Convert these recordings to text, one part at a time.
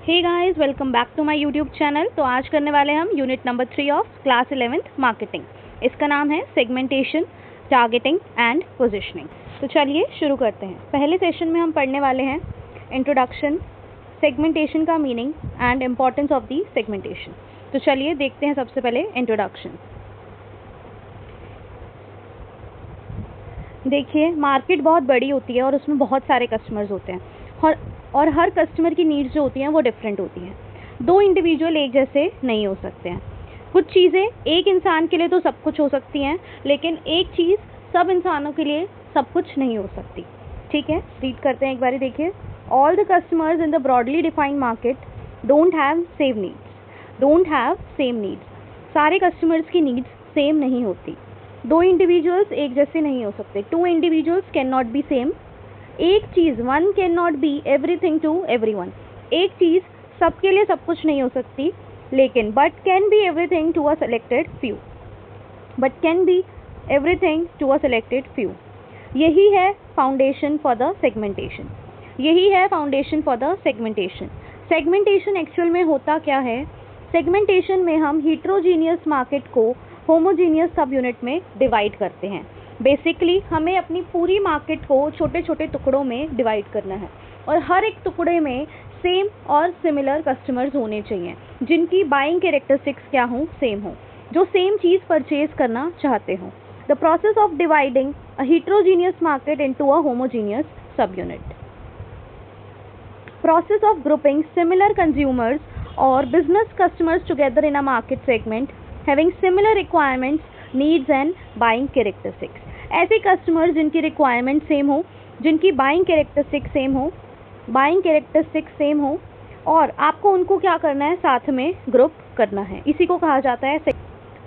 Hey guys, welcome back to my YouTube channel. तो आज करने वाले हैं हम unit number 3 of class 11th marketing. इसका नाम है सेगमेंटेशन, टारगेटिंग एंड पोजीशनिंग। तो चलिए शुरू करते हैं। पहले सेशन में हम पढ़ने वाले हैं इंट्रोडक्शन, सेगमेंटेशन का meaning and importance of the segmentation. तो चलिए देखते हैं सबसे पहले इंट्रोडक्शन। देखिए, मार्केट बहुत बड़ी होती है और उसमें बहुत सारे कस्टमर्स होते हैं और हर कस्टमर की नीड्स जो होती हैं वो डिफरेंट होती हैं। दो इंडिविजुअल एक जैसे नहीं हो सकते हैं। कुछ चीज़ें एक इंसान के लिए तो सब कुछ हो सकती हैं, लेकिन एक चीज़ सब इंसानों के लिए सब कुछ नहीं हो सकती। ठीक है, रीड करते हैं एक बारी। देखिए, all the customers in the broadly defined market don't have same needs. सारे कस्टमर्स की नीड्स सेम नहीं होती। दो इंडिविजुअल्स एक जैसे नहीं हो सकते। Two individuals can not be same. एक चीज़, one can not be everything to everyone. एक चीज़ सबके लिए सब कुछ नहीं हो सकती, लेकिन but can be everything to a selected few. यही है foundation for the segmentation. Segmentation actual में होता क्या है? सेगमेंटेशन में हम हीट्रोजीनियस मार्केट को होमोजीनियस सब यूनिट में डिवाइड करते हैं। बेसिकली हमें अपनी पूरी मार्केट को छोटे छोटे टुकड़ों में डिवाइड करना है और हर एक टुकड़े में सेम और सिमिलर कस्टमर्स होने चाहिए, जिनकी बाइंग कैरेक्टरिस्टिक्स क्या हो, सेम हो, जो सेम चीज़ परचेज करना चाहते हो। The process of dividing a heterogeneous market into a homogeneous sub unit. Process of grouping similar consumers or business customers together in a market segment having similar requirements, needs and buying characteristics। ऐसे customer जिनकी requirement same हो, जिनकी buying characteristics same हो और आपको उनको क्या करना है, साथ में ग्रुप करना है। इसी को कहा जाता है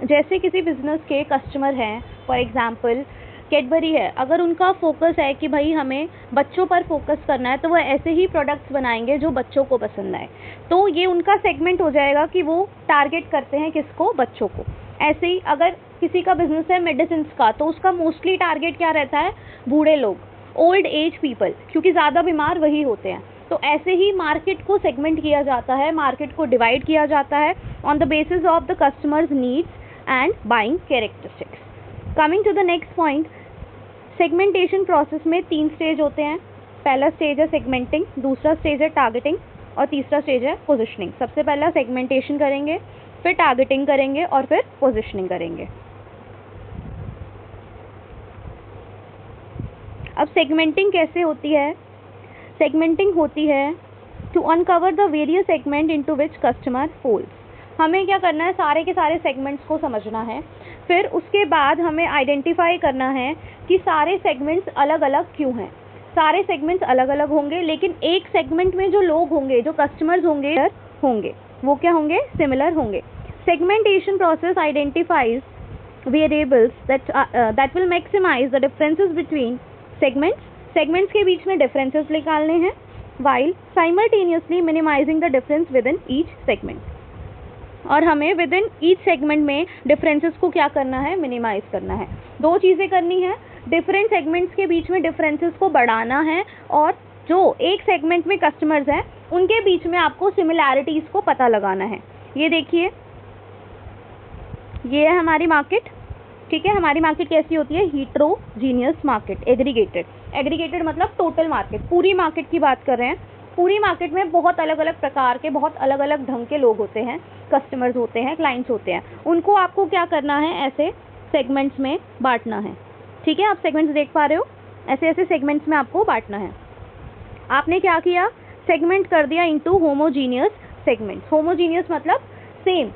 जैसे किसी बिजनेस के कस्टमर हैं, फॉर एग्जांपल कैडबरी है। अगर उनका फोकस है कि भाई हमें बच्चों पर फोकस करना है, तो वो ऐसे ही प्रोडक्ट्स बनाएंगे जो बच्चों को पसंद आए। तो ये उनका सेगमेंट हो जाएगा कि वो टारगेट करते हैं किसको, बच्चों को। ऐसे ही अगर किसी का बिजनेस है मेडिसिन का, तो उसका मोस्टली टारगेट क्या रहता है, बूढ़े लोग, ओल्ड एज पीपल, क्योंकि ज़्यादा बीमार वही होते हैं। तो ऐसे ही मार्केट को सेगमेंट किया जाता है, मार्केट को डिवाइड किया जाता है on the basis of the customers needs and buying characteristics. Coming to the next point, segmentation process में 3 स्टेज होते हैं। पहला स्टेज है सेगमेंटिंग, दूसरा स्टेज है टारगेटिंग और तीसरा स्टेज है पोजीशनिंग। सबसे पहला सेगमेंटेशन करेंगे, फिर टारगेटिंग करेंगे और फिर पोजीशनिंग करेंगे। अब सेगमेंटिंग कैसे होती है? सेगमेंटिंग होती है to uncover the various segment into which customer falls. हमें क्या करना है, सारे के सारे सेगमेंट्स को समझना है। फिर उसके बाद हमें आइडेंटिफाई करना है कि सारे सेगमेंट्स अलग अलग क्यों हैं। सारे सेगमेंट्स अलग अलग होंगे, लेकिन एक सेगमेंट में जो लोग होंगे, जो कस्टमर्स होंगे, वो क्या होंगे, सिमिलर होंगे। Segmentation process identifies variables that will maximise the differences between segments के बीच में डिफरेंसेस निकालने हैं, while simultaneously minimizing the difference within each segment। और हमें विद इन ईच सेगमेंट में डिफरेंसेस को क्या करना है, मिनिमाइज करना है। 2 चीज़ें करनी है, डिफरेंट सेगमेंट्स के बीच में डिफरेंसेस को बढ़ाना है, और जो एक सेगमेंट में कस्टमर्स हैं उनके बीच में आपको सिमिलैरिटीज़ को पता लगाना है। ये देखिए, ये है हमारी मार्केट। ठीक है, हमारी मार्केट कैसी होती है, हीट्रोजीनियस मार्केट, एग्रीगेटेड मतलब टोटल मार्केट, पूरी मार्केट की बात कर रहे हैं। पूरी मार्केट में बहुत अलग अलग प्रकार के, बहुत अलग अलग ढंग के लोग होते हैं, कस्टमर्स होते हैं, क्लाइंट्स होते हैं। उनको आपको क्या करना है, ऐसे सेगमेंट्स में बांटना है। ठीक है, आप सेगमेंट्स देख पा रहे हो, ऐसे ऐसे सेगमेंट्स में आपको बांटना है। आपने क्या किया, सेगमेंट कर दिया इनटू होमोजीनियस सेगमेंट्स। होमोजीनियस मतलब सेम।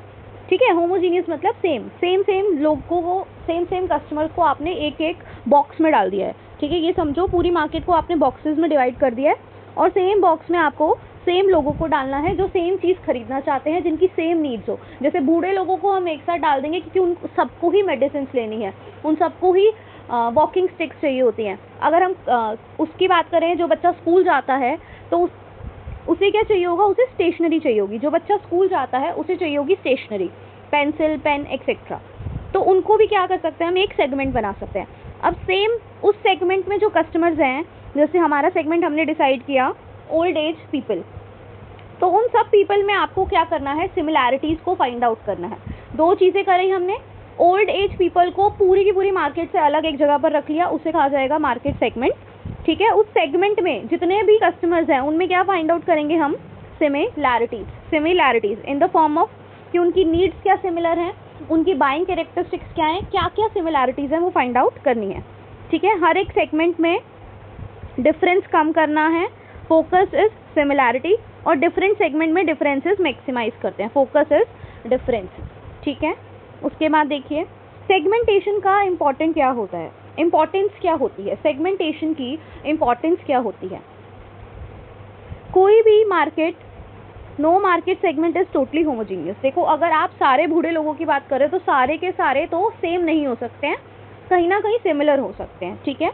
ठीक है, होमोजीनियस मतलब सेम लोगों को, सेम कस्टमर को आपने एक एक बॉक्स में डाल दिया है। ठीक है, ये समझो पूरी मार्केट को आपने बॉक्सेस में डिवाइड कर दिया है और सेम बॉक्स में आपको सेम लोगों को डालना है जो सेम चीज़ खरीदना चाहते हैं, जिनकी सेम नीड्स हो। जैसे बूढ़े लोगों को हम एक साथ डाल देंगे क्योंकि उन सबको ही मेडिसिन लेनी है, उन सबको ही वॉकिंग स्टिक्स चाहिए होती हैं। अगर हम उसकी बात करें, जो बच्चा स्कूल जाता है तो उसे क्या चाहिए होगा, उसे स्टेशनरी चाहिए होगी। जो बच्चा स्कूल जाता है उसे चाहिए होगी स्टेशनरी, पेंसिल, पेन एक्सेट्रा। तो उनको भी क्या कर सकते हैं, हम एक सेगमेंट बना सकते हैं। अब सेम उस सेगमेंट में जो कस्टमर्स हैं, जैसे हमारा सेगमेंट हमने डिसाइड किया ओल्ड एज पीपल, तो उन सब पीपल में आपको क्या करना है, सिमिलैरिटीज़ को फाइंड आउट करना है। दो चीज़ें करी हमने, ओल्ड एज पीपल को पूरी की पूरी मार्केट से अलग एक जगह पर रख लिया, उसे कहा जाएगा मार्केट सेगमेंट। ठीक है, उस सेगमेंट में जितने भी कस्टमर्स हैं उनमें क्या फाइंड आउट करेंगे हम, similarities in the form of कि उनकी नीड्स क्या सिमिलर हैं, उनकी बाइंग कैरेक्टरिस्टिक्स क्या हैं, क्या क्या सिमिलैरिटीज़ हैं वो फाइंड आउट करनी है। ठीक है, हर एक सेगमेंट में डिफरेंस कम करना है, फोकस इज सिमिलैरिटी, और डिफरेंट सेगमेंट में डिफरेंसेस मैक्सिमाइज करते हैं, फोकस इज डिफरेंसेस। ठीक है, उसके बाद देखिए सेगमेंटेशन का इम्पोर्टेंट क्या होता है, इम्पोर्टेंस क्या होती है, सेगमेंटेशन की इम्पोर्टेंस क्या होती है। कोई भी market, no market segment is totally homogeneous. देखो अगर आप सारे बूढ़े लोगों की बात करें तो सारे के सारे तो सेम नहीं हो सकते हैं, कहीं ना कहीं सिमिलर हो सकते हैं। ठीक है,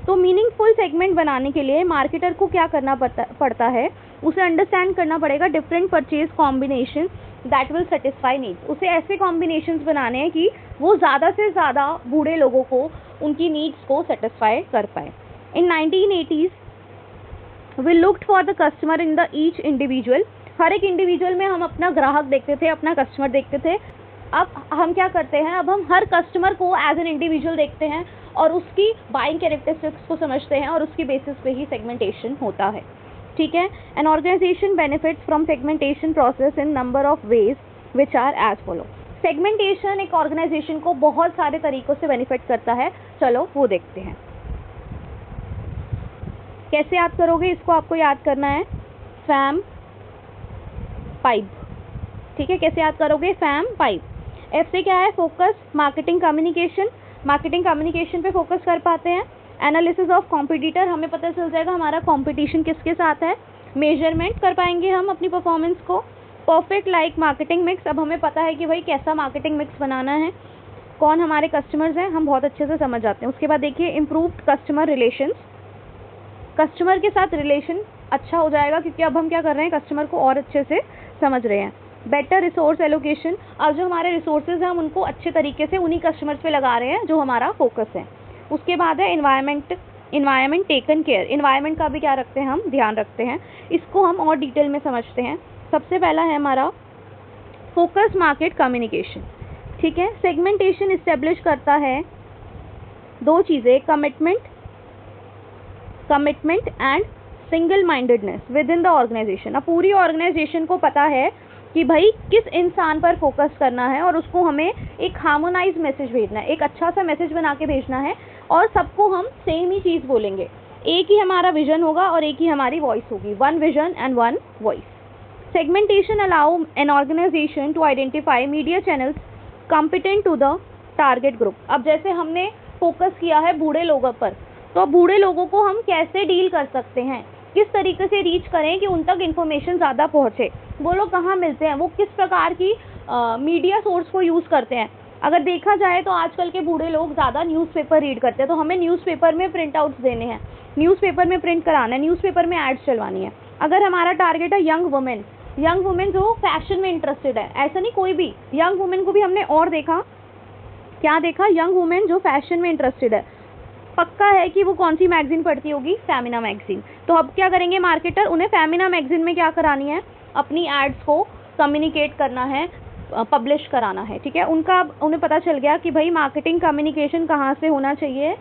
तो मीनिंगफुल सेगमेंट बनाने के लिए मार्केटर को क्या करना पड़ता है, उसे अंडरस्टैंड करना पड़ेगा different purchase combination that will satisfy needs. उसे ऐसे कॉम्बिनेशंस बनाने हैं कि वो ज़्यादा से ज़्यादा बूढ़े लोगों को उनकी नीड्स को सेटिस्फाई कर पाए। In 1980s we looked for the customer in the each individual. हर एक इंडिविजुअल में हम अपना ग्राहक देखते थे, अपना कस्टमर देखते थे। अब हम क्या करते हैं, अब हम हर कस्टमर को एज एन इंडिविजुअल देखते हैं और उसकी बाइंग कैरेक्टरिस्टिक्स को समझते हैं और उसकी बेसिस पे ही सेगमेंटेशन होता है। ठीक है, an organisation benefits from segmentation process in number of ways which are as follow. Segmentation एक ऑर्गेनाइजेशन को बहुत सारे तरीकों से बेनिफिट करता है, चलो वो देखते हैं। कैसे याद करोगे इसको, आपको याद करना है फैम पाइप। ठीक है, कैसे याद करोगे, फैम पाइप। एफ से क्या है, focus, marketing communication, marketing communication पे फोकस कर पाते हैं। एनालिसिस ऑफ कॉम्पिटिटर, हमें पता चल जाएगा हमारा कॉम्पिटिशन किसके साथ है। मेजरमेंट कर पाएंगे हम अपनी परफॉर्मेंस को। परफेक्ट लाइक मार्केटिंग मिक्स, अब हमें पता है कि भाई कैसा मार्केटिंग मिक्स बनाना है, कौन हमारे कस्टमर्स हैं, हम बहुत अच्छे से समझ जाते हैं। उसके बाद देखिए इम्प्रूव्ड कस्टमर रिलेशंस, कस्टमर के साथ रिलेशन अच्छा हो जाएगा क्योंकि अब हम क्या कर रहे हैं, कस्टमर को और अच्छे से समझ रहे हैं। बेटर रिसोर्स एलोकेशन, अब जो हमारे रिसोर्सेज हैं हम उनको अच्छे तरीके से उन्हीं कस्टमर्स पे लगा रहे हैं जो हमारा फोकस है। उसके बाद है इन्वायरमेंट टेकन केयर, इन्वायरमेंट का भी क्या रखते हैं हम, ध्यान रखते हैं। इसको हम और डिटेल में समझते हैं। सबसे पहला है हमारा फोकस मार्केट कम्युनिकेशन। ठीक है, सेगमेंटेशन इस्टेब्लिश करता है दो चीज़ें, commitment and single mindedness within the organisation. अब पूरी ऑर्गेनाइजेशन को पता है कि भाई किस इंसान पर फोकस करना है और उसको हमें एक हार्मोनाइज मैसेज भेजना है, एक अच्छा सा मैसेज बना के भेजना है और सबको हम सेम ही चीज़ बोलेंगे। एक ही हमारा विजन होगा और एक ही हमारी वॉइस होगी, one vision and one voice. Segmentation allow an organisation to identify media channels competent to the target group. अब जैसे हमने फोकस किया है बूढ़े लोगों पर, तो बूढ़े लोगों को हम कैसे डील कर सकते हैं, किस तरीके से रीच करें कि उन तक इन्फॉर्मेशन ज़्यादा पहुँचे, वो लोग कहाँ मिलते हैं, वो किस प्रकार की मीडिया सोर्स को यूज़ करते हैं। अगर देखा जाए तो आजकल के बूढ़े लोग ज़्यादा न्यूज़पेपर रीड करते हैं, तो हमें न्यूज़पेपर में प्रिंट आउट्स देने हैं, न्यूज़पेपर में प्रिंट कराना है, न्यूज़पेपर में एड्स चलवानी है। अगर हमारा टारगेट है यंग वुमेन जो फैशन में इंटरेस्टेड है, ऐसा नहीं कोई भी, यंग वुमेन को भी हमने और देखा, क्या देखा, यंग वुमेन जो फैशन में इंटरेस्टेड है, पक्का है कि वो कौन सी मैगजीन पढ़ती होगी, फेमिना मैगजीन। तो अब क्या करेंगे मार्केटर, उन्हें फेमिना मैगजीन में क्या करानी है, अपनी एड्स को कम्युनिकेट करना है, पब्लिश कराना है। ठीक है, उन्हें पता चल गया कि भाई मार्केटिंग कम्युनिकेशन कहाँ से होना चाहिए,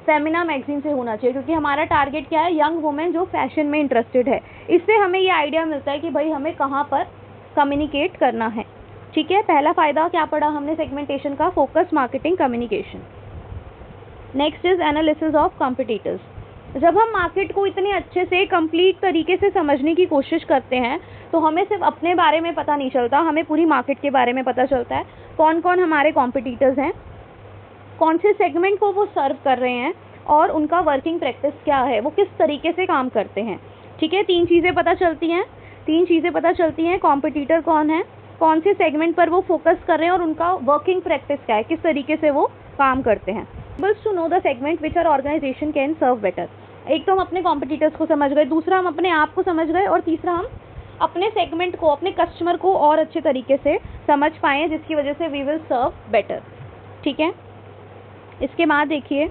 फेमिना मैगजीन से होना चाहिए, क्योंकि हमारा टारगेट क्या है, यंग वुमेन जो फैशन में इंटरेस्टेड है। इससे हमें ये आइडिया मिलता है कि भाई हमें कहाँ पर कम्युनिकेट करना है। ठीक है, पहला फ़ायदा क्या पढ़ा हमने सेगमेंटेशन का, focus marketing communication. Next is analysis of competitors. जब हम मार्केट को इतने अच्छे से कंप्लीट तरीके से समझने की कोशिश करते हैं तो हमें सिर्फ अपने बारे में पता नहीं चलता, हमें पूरी मार्केट के बारे में पता चलता है, कौन कौन हमारे कॉम्पिटिटर्स हैं, कौन से सेगमेंट को वो सर्व कर रहे हैं और उनका वर्किंग प्रैक्टिस क्या है, वो किस तरीके से काम करते हैं। ठीक है, तीन चीज़ें पता चलती हैं, कॉम्पिटिटर कौन है, कौन से सेगमेंट पर वो फोकस कर रहे हैं और उनका वर्किंग प्रैक्टिस क्या है, किस तरीके से वो काम करते हैं। बस to know the segment which our organisation can serve better. एक तो हम अपने कॉम्पिटिटर्स को समझ गए, दूसरा हम अपने आप को समझ गए और तीसरा हम अपने सेगमेंट को, अपने कस्टमर को और अच्छे तरीके से समझ पाए, जिसकी वजह से वी विल सर्व बेटर। ठीक है, इसके बाद देखिए,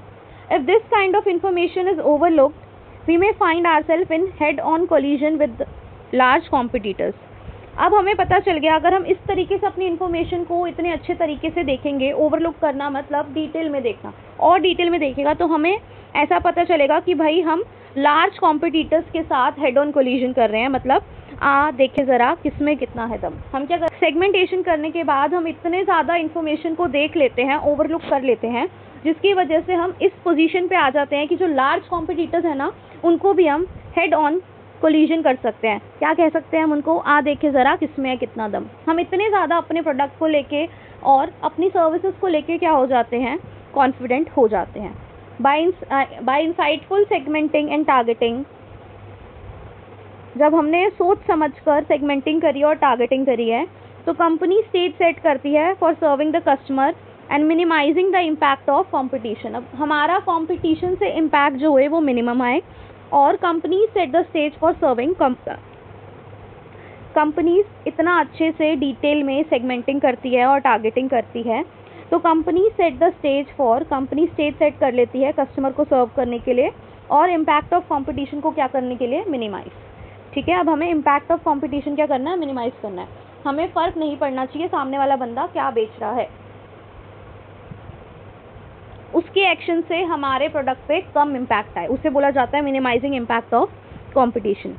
if this kind of information is overlooked we may find ourselves in head on collision with large competitors. अब हमें पता चल गया, अगर हम इस तरीके से अपनी इन्फॉर्मेशन को इतने अच्छे तरीके से देखेंगे, ओवरलुक करना मतलब डिटेल में देखना, और डिटेल में देखेगा तो हमें ऐसा पता चलेगा कि भाई हम लार्ज कॉम्पिटिटर्स के साथ हेड ऑन कोलिजन कर रहे हैं। मतलब देखे ज़रा किसमें कितना है दम। हम क्या कर, सेगमेंटेशन करने के बाद हम इतने ज़्यादा इन्फॉर्मेशन को देख लेते हैं, ओवरलुक कर लेते हैं, जिसकी वजह से हम इस पोजीशन पे आ जाते हैं कि जो लार्ज कॉम्पिटिटर्स हैं ना, उनको भी हम हेड ऑन कोलिजन कर सकते हैं। क्या कह सकते हैं हम उनको, देखे ज़रा किसमें है कितना दम। हम इतने ज़्यादा अपने प्रोडक्ट को लेके और अपनी सर्विसेज को लेके क्या हो जाते हैं, कॉन्फिडेंट हो जाते हैं। By insightful segmenting and targeting, जब हमने सोच समझकर सेगमेंटिंग करी और टारगेटिंग करी है, तो कंपनी स्टेज सेट करती है for serving the customer and minimising the impact of competition. अब हमारा कंपटीशन से इम्पैक्ट जो है वो मिनिमम आए, और company set the stage for serving. Companies इतना अच्छे से डिटेल में सेगमेंटिंग करती है और टारगेटिंग करती है, तो company set the stage for, company stage set कर लेती है कस्टमर को सर्व करने के लिए, और इम्पैक्ट ऑफ कंपटीशन को क्या करने के लिए, मिनिमाइज। ठीक है, अब हमें इम्पैक्ट ऑफ कंपटीशन क्या करना है, मिनिमाइज करना है। हमें फ़र्क नहीं पड़ना चाहिए सामने वाला बंदा क्या बेच रहा है, उसके एक्शन से हमारे प्रोडक्ट पे कम इम्पैक्ट आए, उसे बोला जाता है मिनिमाइजिंग इम्पैक्ट ऑफ कंपटीशन।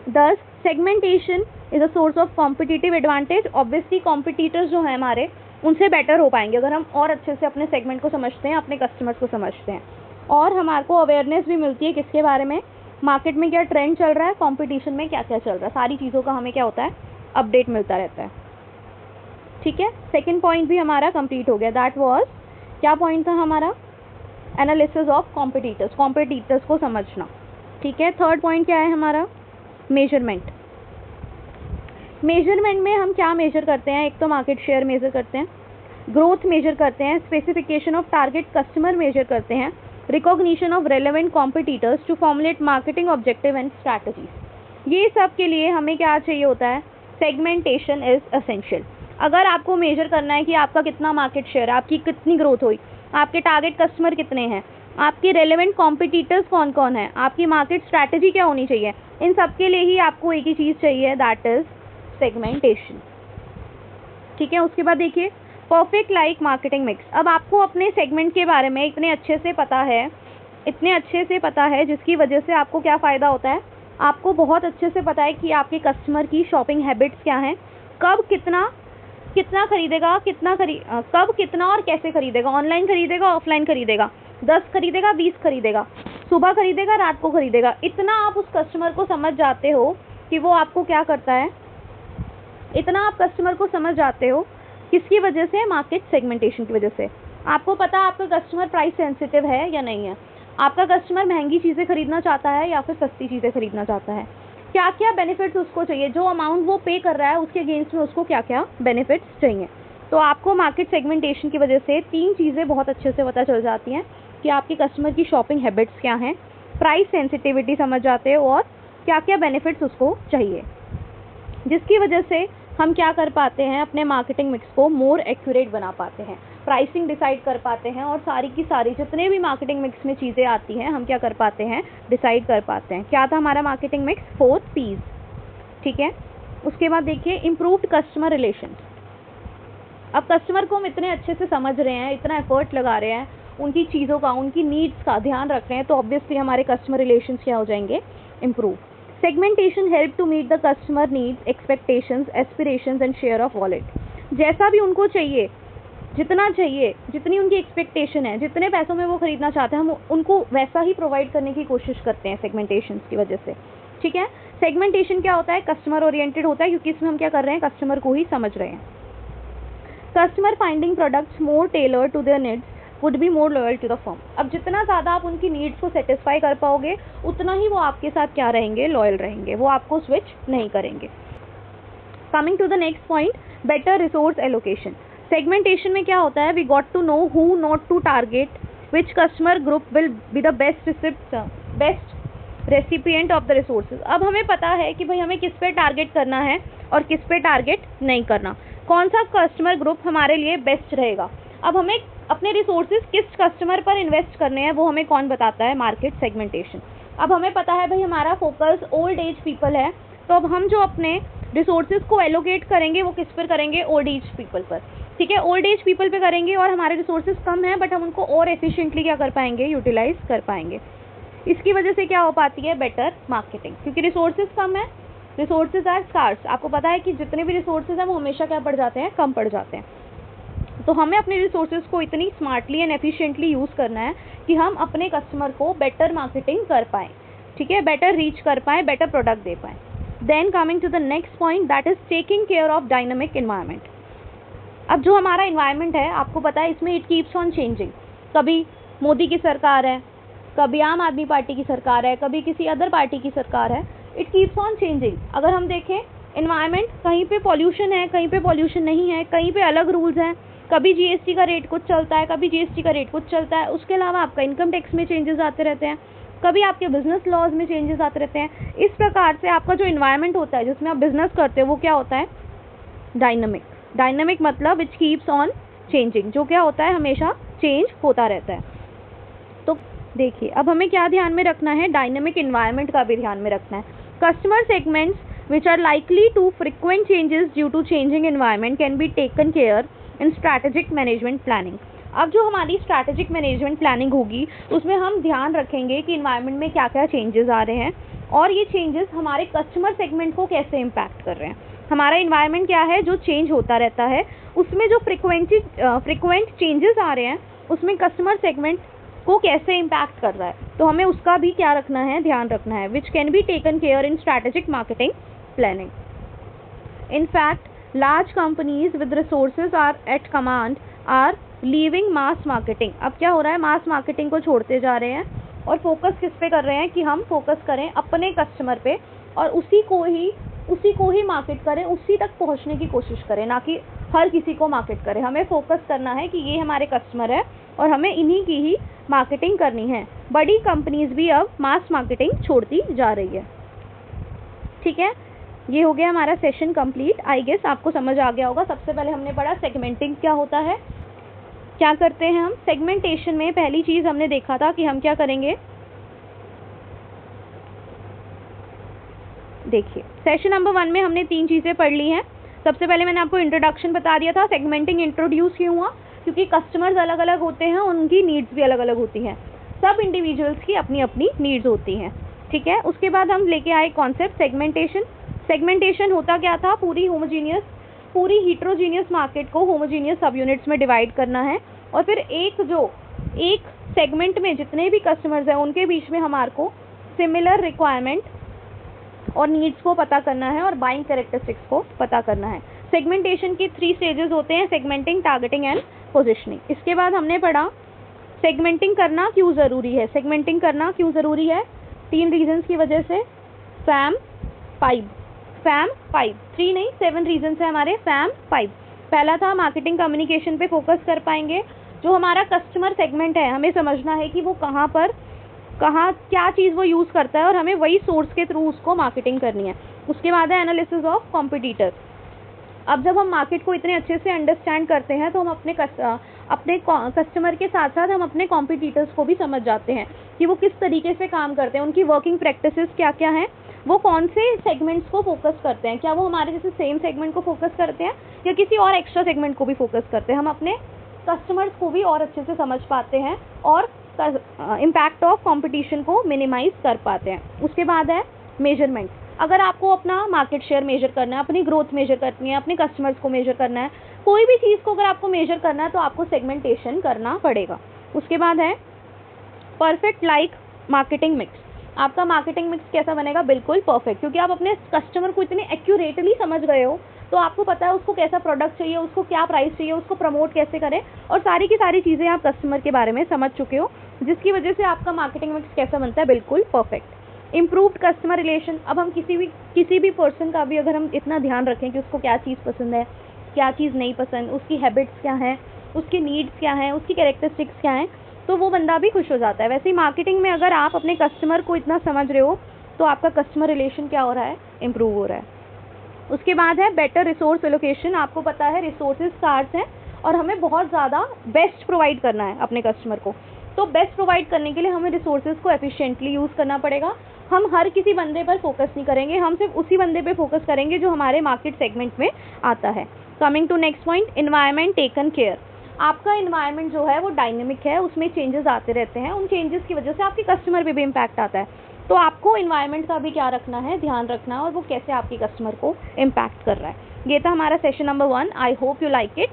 दस, segmentation is a source of competitive advantage. Obviously competitors जो हैं हमारे, उनसे बेटर हो पाएंगे अगर हम और अच्छे से अपने सेगमेंट को समझते हैं, अपने कस्टमर्स को समझते हैं, और हमारे को अवेयरनेस भी मिलती है किसके बारे में, मार्केट में क्या ट्रेंड चल रहा है, कंपटीशन में क्या क्या चल रहा है, सारी चीज़ों का हमें क्या होता है, अपडेट मिलता रहता है। ठीक है, सेकेंड पॉइंट भी हमारा कंप्लीट हो गया। दैट वाज, क्या पॉइंट था हमारा, एनालिसिस ऑफ कॉम्पिटिटर्स, कॉम्पिटिटर्स को समझना। ठीक है, थर्ड पॉइंट क्या है हमारा, मेजरमेंट। मेजरमेंट में हम क्या मेजर करते हैं, एक तो मार्केट शेयर मेजर करते हैं, ग्रोथ मेजर करते हैं, specification of target customer measure करते हैं, recognition of relevant competitors to formulate marketing objective and strategies. ये सब के लिए हमें क्या चाहिए होता है, सेगमेंटेशन इज एसेंशियल। अगर आपको मेजर करना है कि आपका कितना मार्केट शेयर है, आपकी कितनी ग्रोथ हुई, आपके टारगेट कस्टमर कितने हैं, आपके रेलेवेंट कॉम्पिटिटर्स कौन कौन है, आपकी मार्केट स्ट्रैटेजी क्या होनी चाहिए, इन सब के लिए ही आपको एक ही चीज़ चाहिए, दैट इज सेगमेंटेशन। ठीक है, उसके बाद देखिए परफेक्ट लाइक मार्केटिंग मिक्स। अब आपको अपने सेगमेंट के बारे में इतने अच्छे से पता है, इतने अच्छे से पता है, जिसकी वजह से आपको क्या फ़ायदा होता है, आपको बहुत अच्छे से पता है कि आपके कस्टमर की शॉपिंग हैबिट्स क्या हैं, कब कितना कितना खरीदेगा, कब कितना और कैसे खरीदेगा, ऑनलाइन खरीदेगा, ऑफलाइन खरीदेगा, 10 खरीदेगा, 20 खरीदेगा, सुबह खरीदेगा, रात को खरीदेगा। इतना आप उस कस्टमर को समझ जाते हो कि वो आपको क्या करता है, इतना आप कस्टमर को समझ जाते हो, किसकी वजह से, मार्केट सेगमेंटेशन की वजह से। आपको पता है आपका कस्टमर प्राइस सेंसिटिव है या नहीं है, आपका कस्टमर महंगी चीज़ें खरीदना चाहता है या फिर सस्ती चीज़ें खरीदना चाहता है, क्या क्या बेनिफिट्स उसको चाहिए, जो अमाउंट वो पे कर रहा है उसके अगेंस्ट में उसको क्या क्या बेनिफिट्स चाहिए। तो आपको मार्केट सेगमेंटेशन की वजह से 3 चीज़ें बहुत अच्छे से पता चल जाती हैं कि आपके कस्टमर की शॉपिंग हैबिट्स क्या हैं, प्राइस सेंसिटिविटी समझ जाते हो, और क्या क्या बेनिफिट्स उसको चाहिए, जिसकी वजह से हम क्या कर पाते हैं, अपने मार्केटिंग मिक्स को मोर एक्यूरेट बना पाते हैं, प्राइसिंग डिसाइड कर पाते हैं, और सारी की सारी जितने भी मार्केटिंग मिक्स में चीज़ें आती हैं हम क्या कर पाते हैं, डिसाइड कर पाते हैं। क्या था हमारा मार्केटिंग मिक्स, 4 P's। ठीक है, उसके बाद देखिए इम्प्रूव्ड कस्टमर रिलेशंस। अब कस्टमर को हम इतने अच्छे से समझ रहे हैं, इतना एफर्ट लगा रहे हैं, उनकी चीज़ों का, उनकी नीड्स का ध्यान रख रहे हैं, तो ऑब्वियसली हमारे कस्टमर रिलेशंस क्या हो जाएंगे, improve. Segmentation help to meet the customer needs, expectations, aspirations and share of wallet. जैसा भी उनको चाहिए, जितना चाहिए, जितनी उनकी एक्सपेक्टेशन है, जितने पैसों में वो खरीदना चाहते हैं, हम उनको वैसा ही प्रोवाइड करने की कोशिश करते हैं सेगमेंटेशन की वजह से। ठीक है, सेगमेंटेशन क्या होता है, कस्टमर ओरिएंटेड होता है, क्योंकि इसमें हम क्या कर रहे हैं, कस्टमर को ही समझ रहे हैं। Customer finding products more tailor to their needs would be more loyal to the firm. अब जितना ज़्यादा आप उनकी नीड्स को सेटिस्फाई कर पाओगे, उतना ही वो आपके साथ क्या रहेंगे, लॉयल रहेंगे, वो आपको स्विच नहीं करेंगे। Coming to the next point, better resource allocation. Segmentation में क्या होता है, we got to know who not to target, which customer group will be the best recipient of the resources. अब हमें पता है कि भाई हमें किस पे टारगेट करना है और किस पे टारगेट नहीं करना, कौन सा कस्टमर ग्रुप हमारे लिए बेस्ट रहेगा। अब हमें अपने रिसोर्सेज किस कस्टमर पर इन्वेस्ट करने हैं, वो हमें कौन बताता है, मार्केट सेगमेंटेशन। अब हमें पता है भाई हमारा फोकस ओल्ड एज पीपल है, तो अब हम जो अपने रिसोर्सेज को एलोकेट करेंगे वो किस पर करेंगे, ओल्ड एज पीपल पर, ठीक है, ओल्ड एज पीपल पे करेंगे और हमारे रिसोर्सेज कम है बट हम उनको और एफिशिएंटली क्या कर पाएंगे, यूटिलाइज कर पाएंगे। इसकी वजह से क्या हो पाती है, बेटर मार्केटिंग, क्योंकि रिसोर्सेज कम है, रिसोर्सेज आर स्कार्स। आपको पता है कि जितने भी रिसोर्सेज हैं वो हमेशा क्या पड़ जाते हैं, कम पड़ जाते हैं। तो हमें अपने रिसोर्सेज को इतनी स्मार्टली एंड एफिशिएंटली यूज़ करना है कि हम अपने कस्टमर को बेटर मार्केटिंग कर पाएँ, ठीक है, बेटर रीच कर पाएँ, बेटर प्रोडक्ट दे पाएँ। Then coming to the next point, that is taking care of dynamic environment. अब जो हमारा एनवायरनमेंट है आपको पता है इसमें इट कीप्स ऑन चेंजिंग। कभी मोदी की सरकार है, कभी आम आदमी पार्टी की सरकार है, कभी किसी अदर पार्टी की सरकार है, इट कीप्स ऑन चेंजिंग। अगर हम देखें एनवायरनमेंट, कहीं पे पॉल्यूशन है, कहीं पे पॉल्यूशन नहीं है, कहीं पे अलग रूल्स हैं, कभी जीएसटी का रेट कुछ चलता है, कभी जीएसटी का रेट कुछ चलता है। उसके अलावा आपका इनकम टैक्स में चेंजेस आते रहते हैं, कभी आपके बिजनेस लॉज में चेंजेस आते रहते हैं। इस प्रकार से आपका जो एनवायरनमेंट होता है जिसमें आप बिजनेस करते हो वो क्या होता है, डायनामिक। डायनामिक मतलब इट कीप्स ऑन चेंजिंग, जो क्या होता है हमेशा चेंज होता रहता है। तो देखिए अब हमें क्या ध्यान में रखना है, डायनामिक एनवायरनमेंट का भी ध्यान में रखना है। Customer segments which are likely to frequent changes due to changing environment can be taken care in strategic management planning. अब जो हमारी स्ट्रैटेजिक मैनेजमेंट प्लानिंग होगी उसमें हम ध्यान रखेंगे कि इन्वायरमेंट में क्या क्या चेंजेस आ रहे हैं और ये चेंजेस हमारे कस्टमर सेगमेंट को कैसे इम्पैक्ट कर रहे हैं। हमारा इन्वायरमेंट क्या है जो चेंज होता रहता है, उसमें जो फ्रिक्वेंट चेंजेस आ रहे हैं उसमें कस्टमर सेगमेंट को कैसे इम्पैक्ट कर रहा है, तो हमें उसका भी क्या रखना है, ध्यान रखना है, which can be taken care in strategic marketing planning. In fact, large companies with resources are at command are leaving mass marketing। अब क्या हो रहा है, मास मार्केटिंग को छोड़ते जा रहे हैं और फोकस किस पे कर रहे हैं कि हम फोकस करें अपने कस्टमर पे और उसी को ही मार्केट करें, उसी तक पहुंचने की कोशिश करें, ना कि हर किसी को मार्केट करें। हमें फोकस करना है कि ये हमारे कस्टमर है और हमें इन्हीं की ही मार्केटिंग करनी है। बड़ी कंपनीज भी अब मास मार्केटिंग छोड़ती जा रही है, ठीक है। ये हो गया हमारा सेशन कंप्लीट। आई गेस आपको समझ आ गया होगा। सबसे पहले हमने पढ़ा सेगमेंटिंग क्या होता है, क्या करते हैं हम सेगमेंटेशन में। पहली चीज हमने देखा था कि हम क्या करेंगे, देखिए सेशन नंबर 1 में हमने 3 चीजें पढ़ ली हैं। सबसे पहले मैंने आपको इंट्रोडक्शन बता दिया था, सेगमेंटिंग इंट्रोड्यूस क्यों हुआ, क्योंकि कस्टमर्स अलग अलग होते हैं, उनकी नीड्स भी अलग अलग होती हैं, सब इंडिविजुअल्स की अपनी अपनी नीड्स होती हैं, ठीक है। उसके बाद हम लेके आए कॉन्सेप्ट सेगमेंटेशन। सेगमेंटेशन होता क्या था, पूरी हीट्रोजीनियस मार्केट को होमोजीनियस सब यूनिट्स में डिवाइड करना है और फिर एक सेगमेंट में जितने भी कस्टमर्स हैं उनके बीच में हमारे को सिमिलर रिक्वायरमेंट और नीड्स को पता करना है और बाइंग कैरेक्टरिस्टिक्स को पता करना है। सेगमेंटेशन के 3 स्टेजेस होते हैं, सेगमेंटिंग, टारगेटिंग एंड पोजिशनिंग। इसके बाद हमने पढ़ा सेगमेंटिंग करना क्यों ज़रूरी है। सेगमेंटिंग करना क्यों ज़रूरी है, 3 रीजंस की वजह से। फैम 5 3 नहीं 7 रीजंस है हमारे। फैम 5, पहला था मार्केटिंग कम्युनिकेशन पे फोकस कर पाएंगे। जो हमारा कस्टमर सेगमेंट है हमें समझना है कि वो कहाँ क्या चीज़ वो यूज़ करता है और हमें वही सोर्स के थ्रू उसको मार्केटिंग करनी है। उसके बाद है एनालिसिस ऑफ कॉम्पिटिटर। अब जब हम मार्केट को इतने अच्छे से अंडरस्टैंड करते हैं तो हम अपने कस्टमर के साथ साथ हम अपने कॉम्पिटिटर्स को भी समझ जाते हैं कि वो किस तरीके से काम करते हैं, उनकी वर्किंग प्रैक्टिसेस क्या क्या हैं, वो कौन से सेगमेंट्स को फोकस करते हैं, क्या वो हमारे जैसे सेम सेगमेंट को फोकस करते हैं या किसी और एक्स्ट्रा सेगमेंट को भी फोकस करते हैं। हम अपने कस्टमर्स को भी और अच्छे से समझ पाते हैं और इम्पैक्ट ऑफ कंपटीशन को मिनिमाइज कर पाते हैं। उसके बाद है मेजरमेंट। अगर आपको अपना मार्केट शेयर मेजर करना है, अपनी ग्रोथ मेजर करनी है, अपने कस्टमर्स को मेजर करना है, कोई भी चीज़ को अगर आपको मेजर करना है तो आपको सेगमेंटेशन करना पड़ेगा। उसके बाद है परफेक्ट लाइक मार्केटिंग मिक्स। आपका मार्केटिंग मिक्स कैसा बनेगा, बिल्कुल परफेक्ट, क्योंकि आप अपने कस्टमर को इतने एक्यूरेटली समझ गए हो तो आपको पता है उसको कैसा प्रोडक्ट चाहिए, उसको क्या प्राइस चाहिए, उसको प्रमोट कैसे करें और सारी की सारी चीज़ें आप कस्टमर के बारे में समझ चुके हो, जिसकी वजह से आपका मार्केटिंग मिक्स कैसा बनता है, बिल्कुल परफेक्ट। Improved customer relation. अब हम किसी भी पर्सन का भी अगर हम इतना ध्यान रखें कि उसको क्या चीज़ पसंद है, क्या चीज़ नहीं पसंद, उसकी हैबिट्स क्या हैं, उसकी नीड्स क्या हैं, उसकी कैरेक्टरिस्टिक्स क्या हैं, तो वो बंदा भी खुश हो जाता है। वैसे ही मार्केटिंग में अगर आप अपने कस्टमर को इतना समझ रहे हो तो आपका कस्टमर रिलेशन क्या हो रहा है, इम्प्रूव हो रहा है। उसके बाद है बेटर रिसोर्स एलोकेशन। आपको पता है रिसोर्सेज स्कार्स हैं और हमें बहुत ज़्यादा बेस्ट प्रोवाइड करना है अपने कस्टमर को, तो बेस्ट प्रोवाइड करने के लिए हमें रिसोर्सेज को एफिशिएंटली यूज़ करना पड़ेगा। हम हर किसी बंदे पर फोकस नहीं करेंगे, हम सिर्फ उसी बंदे पे फोकस करेंगे जो हमारे मार्केट सेगमेंट में आता है। Coming to next point, environment taken care. आपका इन्वायरमेंट जो है वो डायनेमिक है, उसमें चेंजेस आते रहते हैं, उन चेंजेस की वजह से आपके कस्टमर पे भी इम्पैक्ट आता है। तो आपको इन्वायरमेंट का भी क्या रखना है, ध्यान रखना है, और वो कैसे आपके कस्टमर को इम्पैक्ट कर रहा है। ये था हमारा session number 1। I hope you like it.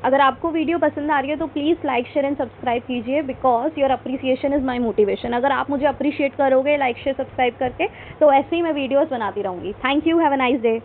अगर आपको वीडियो पसंद आ रही है तो please like share and subscribe कीजिए, because your appreciation is my motivation. अगर आप मुझे अप्रिशिएट करोगे लाइक शेयर सब्सक्राइब करके, तो ऐसे ही मैं वीडियोज़ बनाती रहूँगी। Thank you, have a nice day.